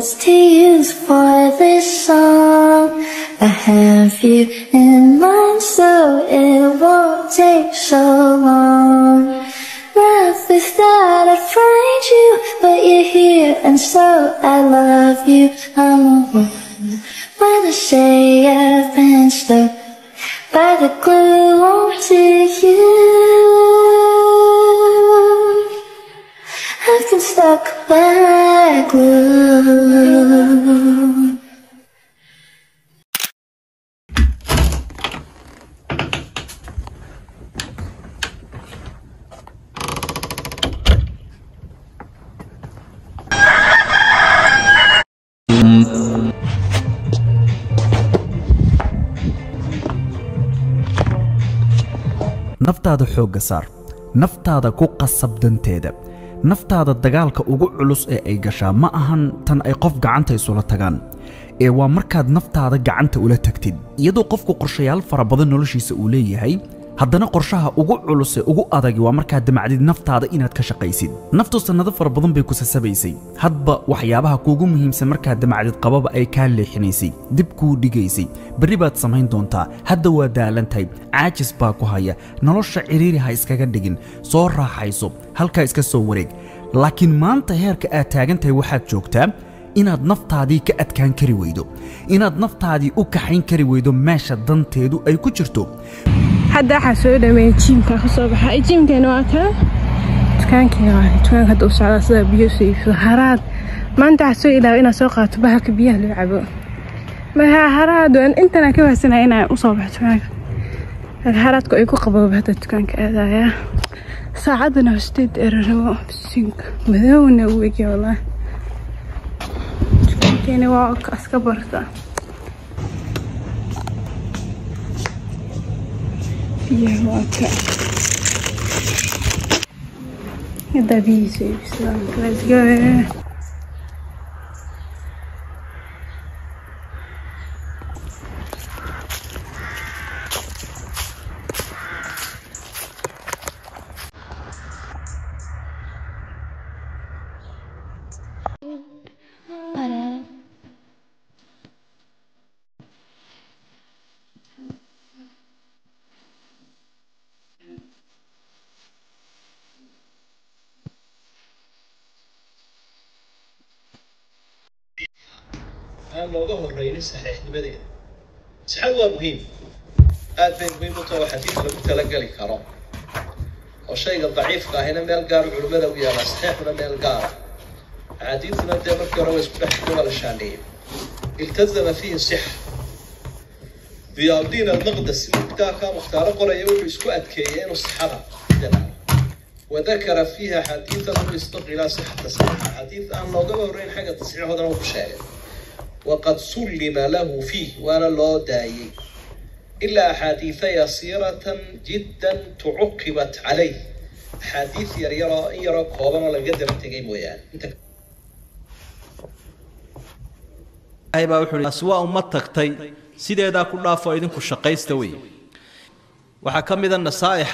words to use for this song. I have you in mind so it won't take so long. Love without I find you, but you're here and so I love you. I'm the one when I say I've been stuck by the glue onto you. I've been stuck by glue. naftaada xooga saar naftaada ku qasab danteeda naftaada dagaalka ugu culus ee ay gashaa ma ahan tan ay qof gacanta isula tagaan ee waa markaad naftaada gacanta ula tagtid iyadoo qofku qorshayaal fara badan noloshiisa uu leeyahay haddana qorshaha ugu culus ee ugu adag waa markaad damacdid naftaada inaad ka shaqaysid naftu sanado fara badan bay ku sasabaysay hadba waxyaabaha kuugu muhiimsan markaad damacdid qababa ay kaa leexinaysay dib kuu dhigaysay berri baad samayn doontaa hadda waa daalantahay caajis baa ku haya nolosha ciriiri ha iskaga dhigin soo raaxayso halkaa iska soo wareeg laakiin maanta heerka aad taagantahay waxaad joogtaa inaad naftaadii ka adkaan kari weydo inaad naftaadii u kaxayn kari weydo meesha danteedu ay ku jirto hadda waxaa soo dhameeyay jiimka ka soo baxay jiimkeena waa kan dukaanka hadda u socdaa sida biyo soo iibso haraad maanta waxaa soo ilaawa inaad soo qaato bahalka biyaha lagu cabo markaa haraad waan intana ka wahsanaya inaan u soo baxo dukaanka haraadku ay ku qabooba hadda dukaanka aadaya saacadana hosteed eraramo bisinka madowna u egya wallaahi dukaankeena waa aska barta Yeah, okay. The bees, let's go. looga horreeyay saxiixnimadeeda saxad waa muhiim aad bay muhiim u tahay xadiis lagu tala gali karo oo shayga daciifka ahina meel gaar culimada u yaala saxiixna meel gaar xadiisna de markii hore isku dhex wada shaandheeyay iltazama fihi sihha diyaadina naqdas kitaabka muxtaara qoraya wuxuu isku adkeeyay inuu saxada وذكر فيها حديثا مستقلا صحة الصحيح حديث أن لوجا ورين حاجة تصحيح هذا هو بشارع وقد سلم له فيه وأنا لا داعي إلا أحاديث يسيرة جدا تعقبت عليه حديث يرى قوما ولا قدر تجي وياه أنت أي بقول أسواء أمتك سيدا دا كلها فايدين كشقيستوي وحكم إذا النصائح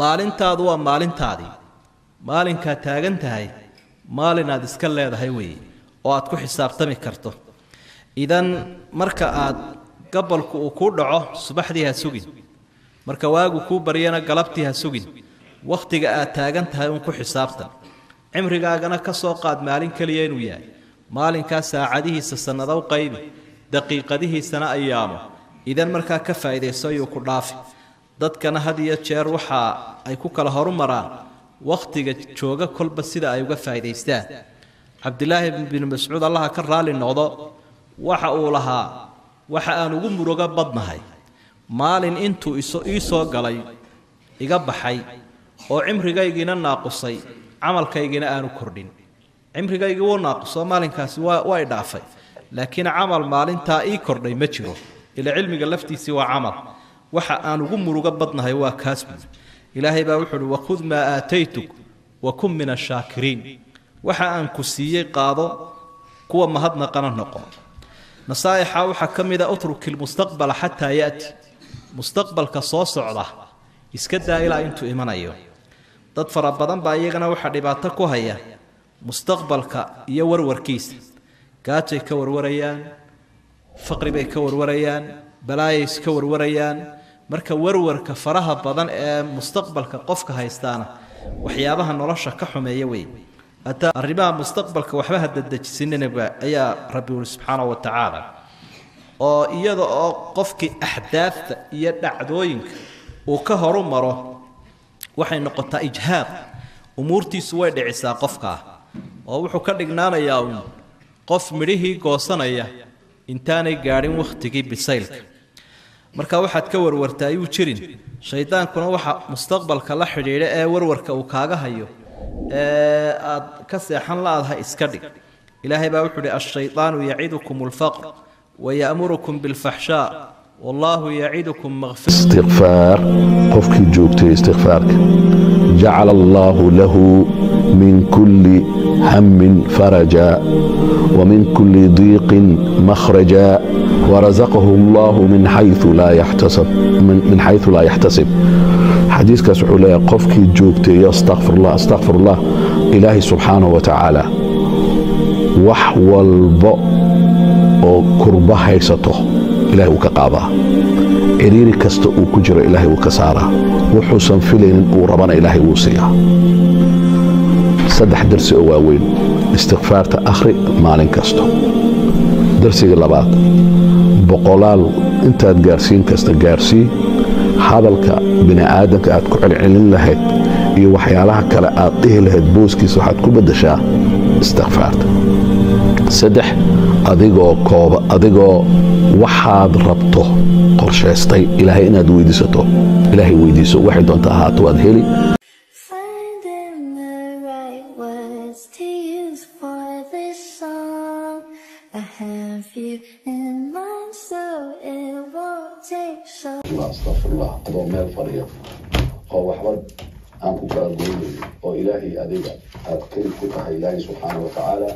maalintaadu waa maalintaadii maalinka taagan tahay maalin aad iska leedahay weey oo aad ku xisaabtami karto idan marka aad gabalku uu ku dhaco subaxdii ha sugin marka waagu ku bariyana galabtii ha sugin waqtiga aad taagan tahay uu ku xisaabtan cimrigaagana ka soo qaad maalin kaliya inuu yahay maalinka saacadihiisa sanado qaybi daqiiqadihiisana ayaamo idan marka ka faa'iideyso iyo ku dhaafi dadkana had iyo jeer waxa ay ku kala horumaraan waqtiga jooga kolba sida ay uga faa'iideystaan Abdullah ibn Mas'ud Allah ka raali noqdo waxa uu lahaa waxa aan ugu muruga badnahay maalin intuu isoo galay iga baxay oo cimrigaygina naaqusay amalkaygina aanu kordhin cimrigaygu wuu naaqusay maalinkaasi waa dhaafay laakiin amal maalinta ii kordhay ma jiro ila cilmiga laftiisi waa amal waxa aan ugu muruga badnahay waa kaas ilaahay baa wuxuu waqud ma aataytuk wa kum min ash-shakirin waxa aan ku siiyay qaado kuwa mahadnaqana noqon nasaa'ixa waxa kamida utrukil mustaqbal hatta yaati mustaqbalka soo socda iska daa ilaa intuu imanayo dad fara badan baa iyagana waxa dhibaato ku haya mustaqbalka iyo warwarkiisa gaajay ka warwarayaan faqri bay ka warwarayaan balaayay iska warwarayaan marka warwarka faraha badan ee mustaqbalka qofka haystaana waxyaabaha nolosha ka xumeeya way ata arrimaha mustaqbalka waxba haddajisinaba ayaa rabbi subhanahu wa ta'ala oo iyada oo qofkii ahdaafta iyo dhacdooyinka uu ka horumaro waxay noqotaa ijhaad umurtiisu way dhicisaa qofka oo wuxuu ka dhignaanayaa qof midhihii goosanaya intaanay gaarin waqtigii bisaylka marka waxaad ka warwartaa ayuu jirin shaydaankuna waxa mustaqbalka la xidhiidha ee warwarka uu kaaga hayo aad ka seexan laadahay iska dhig ilaahay baa wuxuu yidhi ash-shaytaanu yacidukum al-faqr wa ya'murukum bil-fahshaa wallahu yacidukum maghfirah istighfar qofkii joogtay istighfarka ja'ala Allahu lahu min kulli hammin faraja wa min kulli dhiqin makhraja ورزقه الله من حيث لا يحتسب من حيث لا يحتسب حديث كسحولة قفكي جوكتي استغفر الله إلهي سبحانه وتعالى وحول بو كربه هيسته إلهي وكقابه إريري كستو كجر إلهي وكساره وحسن فيلين وربنا إلهي وسيا صدح درس أواوين استغفار تأخري مالين كستو درسي اللبات بقولال انت تقارسين كستا قارسي hadalka bini aadamka aad ku celcelin lahayd iyo waxyaalaha kale aad dhihi lahayd booskiisa waxaad ku bedeshaa istighfaarta saddex adigoo waxaad rabto qorshaystay ilaahay inaad weydiisato ilaahay weydiiso waxay doonta ahaato waad heli Finding the right words to use for this song. I have you in mind, so it won't take so. استغفر الله أبو مال فريق أو أحمد أنكم كأقول أو إلهي أديك أذكر كتها إلهي سبحانه وتعالى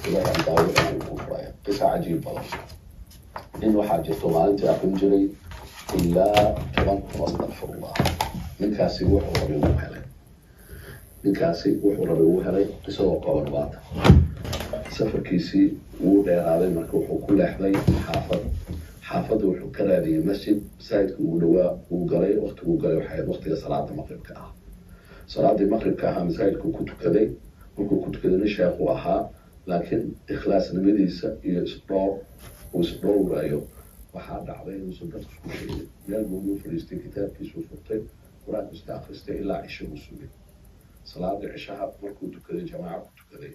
إلهي أن تعود أن يكون فريق قصة عجيب والله إنه حاجته ما أنت أقول جري إلا كمان أستغفر الله من كاسي وحو ربي وحلي من كاسي وحو ربي وحلي قصة وقوة نبات سفر كيسي وودير علي مركوح وكل أحلي حافظ وحو كرادي مسجد سايدك ودواء وقري وقت وقري وحيد وقت صلاة المغرب كاها صلاة المغرب كاها مسايدك كنت كذي وكنت كذي نشاق وأها لكن إخلاص نمديسة يسطور ويسطور ورايو وحاد عليه وصدق سكوشي يالبو فريستي كتاب كيسو سلطين وراك استاخرستي إلا عشي مسلمين صلاة العشاء مركو كذي جماعة كنت كذي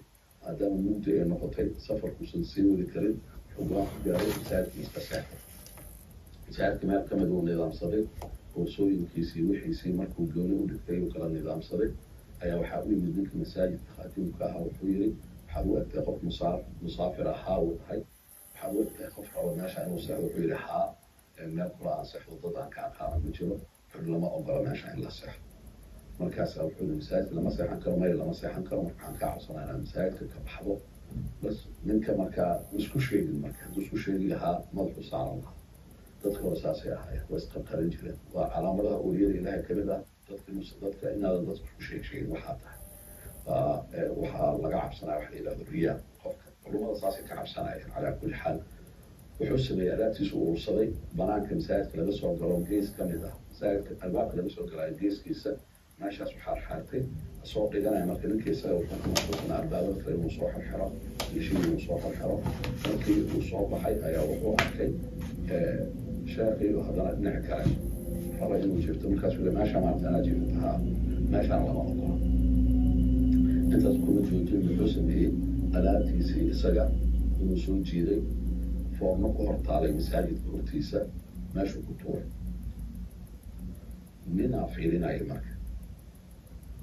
هذا ممتع نقطي سفر كسنسي وذكرين حقوق جاري مساعد مستساعد مساعد كما كمدوا نظام صديق وصوي كيسي وحيسي مركو جوني ودكتي وكلا نظام صديق أيا وحاولي من ذلك مساجد خاتم كاها وحويري حاولت تأخذ مسافر حاول هاي حاولت تأخذ حاول ماشي أنا وصح وحويري حا ما كلا صح وضد عن كان خارج بجرو حول لما أقرأ ماشي إلا صح مركز أو حول مساجد لما صح عن كرمي لما صح عن كرم عن كعصنا أنا مساجد كبحضو بس منك مركا مسكو شيء المركا مسكو شيء لها مضحو صار الله تدخل أساسية هاي واستقر جدا وعلامة أولية إلهي كبدا تدخل مصدقك إن هذا تدخل شيء وحاطها وحا لقى عبسنا وحي إلى ذرية علوم أساسية كعبسنا على كل حال وحسن يألاتي سوء صدي بنانك مساعد كلبسوا قرون جيس كمدا مساعد الباب كلبسوا قرون جيس كيسا ماشي سبحان حالتي الصوت لنا يمكن كيسا وكان مصوصنا الباب كلي مصوح الحرام يشيل مصوح الحرام ممكن مصوح حي أيا وحوح كي شاقي وهذا نعكاش فرجل وجبت من كاس ولا ما شاء ما أنا جبتها ما شاء الله ما أقول أنت تكون جوتي بحسن به ألاتي سي سجا ومسون جيري فورنا قهرت على مساجد كورتيسا ما شو كتور من عفيرين أي مكان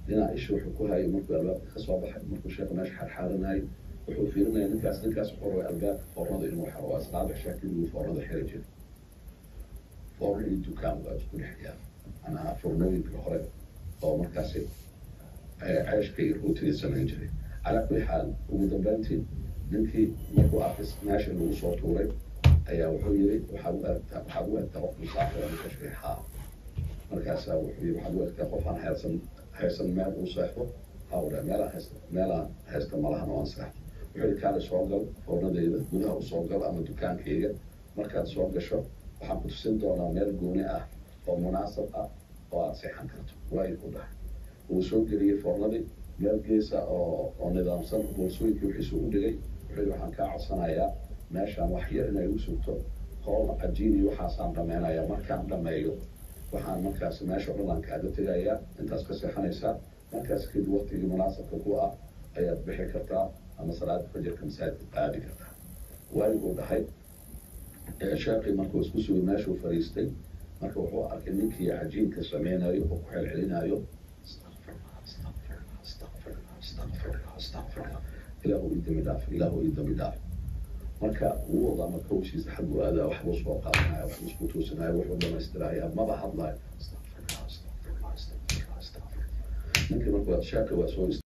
لنا إيش وحكوها أي مكان الباب خصوا بحد مكان شاف ناش حالنا هاي وحوفيرنا نكاس حر الباب فرنا إنه حواس لعب شكل وفرنا حرجة فورنا الدكان وقت كل حياة أنا فرنوي بالخرج أو مركزي عايش كي روتين سنة جري على كل حال ومدبرتي نمكي مركو أخص ماشي اللي وصل طوري أيا وحويري وحاول التوقف مسافر مكشفي حار مركزها وحويري وحاول التوقف عن حيرسن مال وصحبه أو لا مالا هست مالها نوان صحبه وحيل كان سوقل فورنا ذي منها وسوقل أما دكان كيجا مركز سوق شو وحن كتسين دونا ميل جوني أو مناسب أو صحن كرت وايد وده وسوق لي فورنا ذي ميل جيسا أو نظام سن وسوي كيف يسوق لي وحيل وحن كعصنا يا ماشى وحير إنه يوسفته قال عجيني وحاسان رمينا يا مركز لما يجو وحن مركز ماشى عمرنا كعدة تجايا أنت أسكت حنيسا مركز كده وقت مناسب كقوة أيات بحكرتها أما صلاة فجر كمسات قاعدة كرتها وايد وده شاقي مركو اسكسو ماشو فريستي مركو هو أركنيك يا عجين كسمينا يو وحيل علينا يو استغفر إله يدم دافع إله يدم دافع مركا ووضع مركوشي زحد وهذا وحبوس وقعنا وحبوس بوتوسنا وحبوس استراحة ما بحض لاي استغفر الله ممكن مركو شاقي واسوي